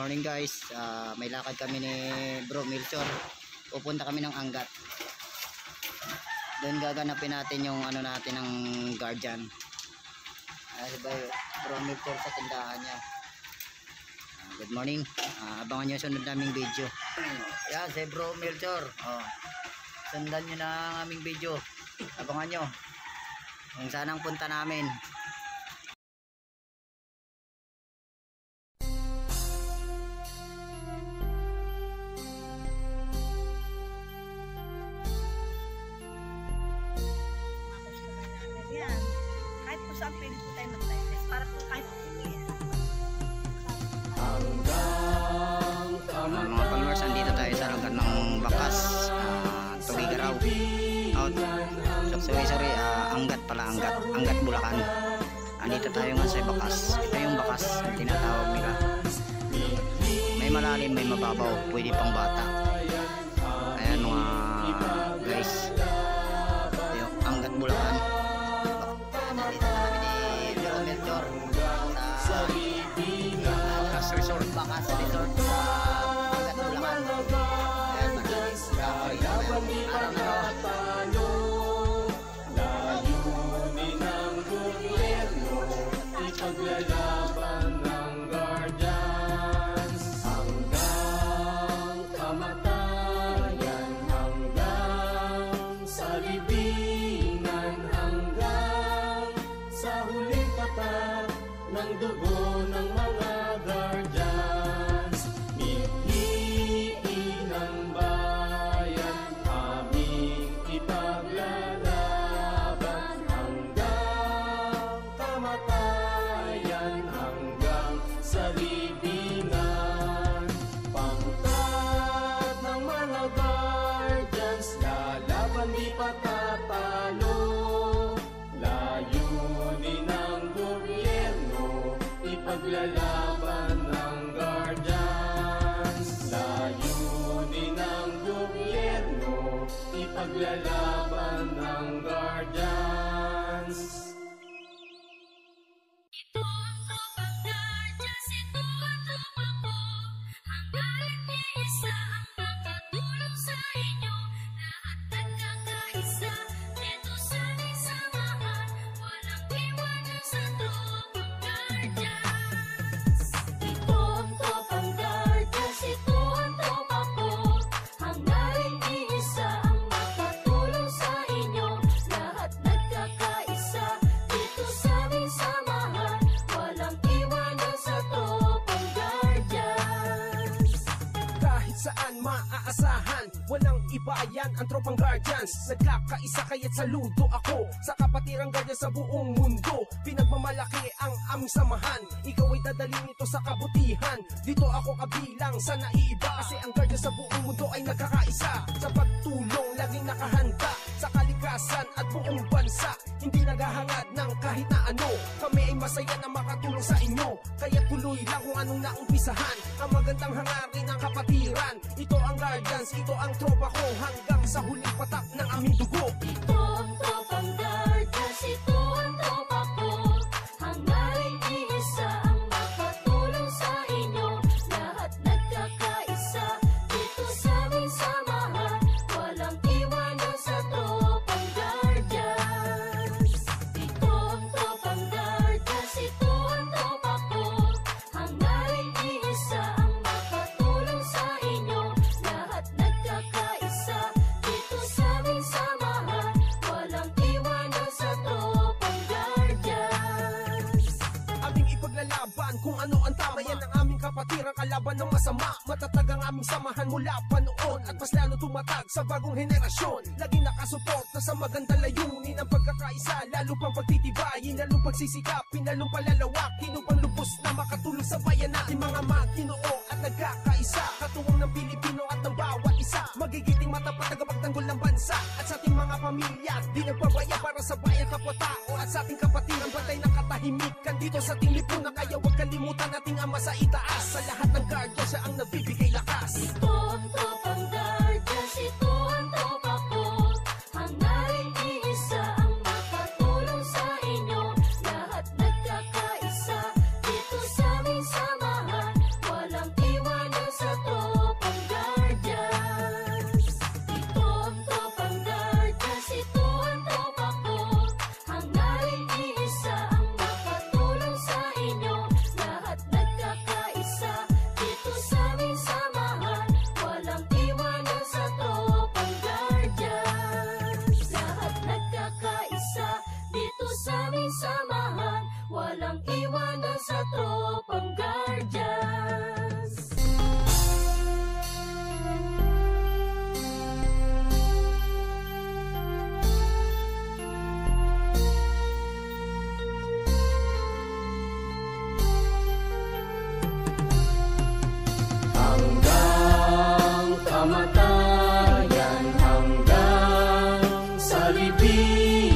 morning guys. May lakad kami ni Bro Milchor. Pupunta kami ng Angat. Doon gaganapin natin yung ano natin ng guardian. Diba, Bro Milchor sa tindahan niya. Good morning. Abangan nyo sunod naming video. Yan si Bro Milchor. Sundan nyo na ang aming video. Abangan nyo kung saan ang punta namin. Kahit po saan pwede po tayo mag-test para po kahit Mga followers, andito tayo sa lugar ng Bakas, Tugigaraw, Angat Bulacan. Andito tayo nga sa Bakas. Ito yung Bakas ang tinatawag nila. May malalim, may mababaw, pwede pang bata. Ayan mga guys, yung Angat Bulacan. Andito na kami ni Bro Milchor sa Resort, Bakas Resort sa Angat Bulacan. Ayan, maraming araw na paglalaban ng guardians hanggang kamatayan, hanggang sa libingan, hanggang sa huling tapat ng dugo ng mga guardians. Mithi ng bayan, aming ipaglalaban hanggang kamatayan, hanggang sa libingan. Pangkat ng mga guardians, lalaban di patatalo. Layunin ng gobyerno, ipaglalaban ng guardians. Layunin ng gobyerno, ipaglalaban ng guardians. Maaasahan, walang iba yan ang tropang guardians. Nagkakaisa kaya't saludo ako sa kapatirang guardian sa buong mundo. Pinagmamalaki ang aming samahan, ikaw ay dadalhin ito sa kabutihan. Dito ako kabilang sa naiiba, kasi ang guardian sa buong mundo ay nagkakaisa. Sa pagtulong, laging nakahanda sa kalikasan at buong bansa. Hindi naghahangad ng kahit na ano. Kami ay masaya na makatulong sa inyo, kaya tuloy lang kung anong naumpisahan. Ang magandang hangarin ng kapatiran, ito ang guardians, ito ang tropa ko, hanggang sa huling patak ng aming dugo. Ito ang tropang guardians, ito ang tropa ko, hangarin iisa ang makatulong sa inyo. Lahat nagkakaisa, dito sa aming samahan, walang iwanan sa tropang guardians. Ito ang tropang guardians, ito ang tropa ko, hangarin iisa ang makatulong sa inyo. Lahat nagkakaisa, dito sa aming samahan, walang iwanan sa tropang guardians. Aming ipaglalaban kung ano ang tama, yan ang aming kapatiran, kalaban ng masama. Matatag ang aming samahan mula pa noon, at mas lalo tumatag sa bagong henerasyon. Laging nakasuporta sa magandang layunin ang pagkakaisa, lalo pang pagtitibayin, lalong pagsisikapin, lalong palalawakin upang lubos na makatulong sa bayan natin. Mga Maginoo at nagkakaisa, katuwang ng Pilipino at ng bawat isa. Magigiting matapat tagapagtanggol ng bansa, at sa ating mga pamilya di nagpabaya para sa bayan, kapwa-tao at sa ating kapatiran. Bantay ng katahimikan dito sa ating lipunan, kaya huwag kalimutan nating Ama sa itaas. Sa lahat ng guardian, siya ang nagbibigay lakas. Ito ang tropang guardians, ito ang tropa ko, hangarin iisa ang makatulong sa inyo. Lahat nagkakaisa, dito sa aming samahan, walang iwanan. pag-ibig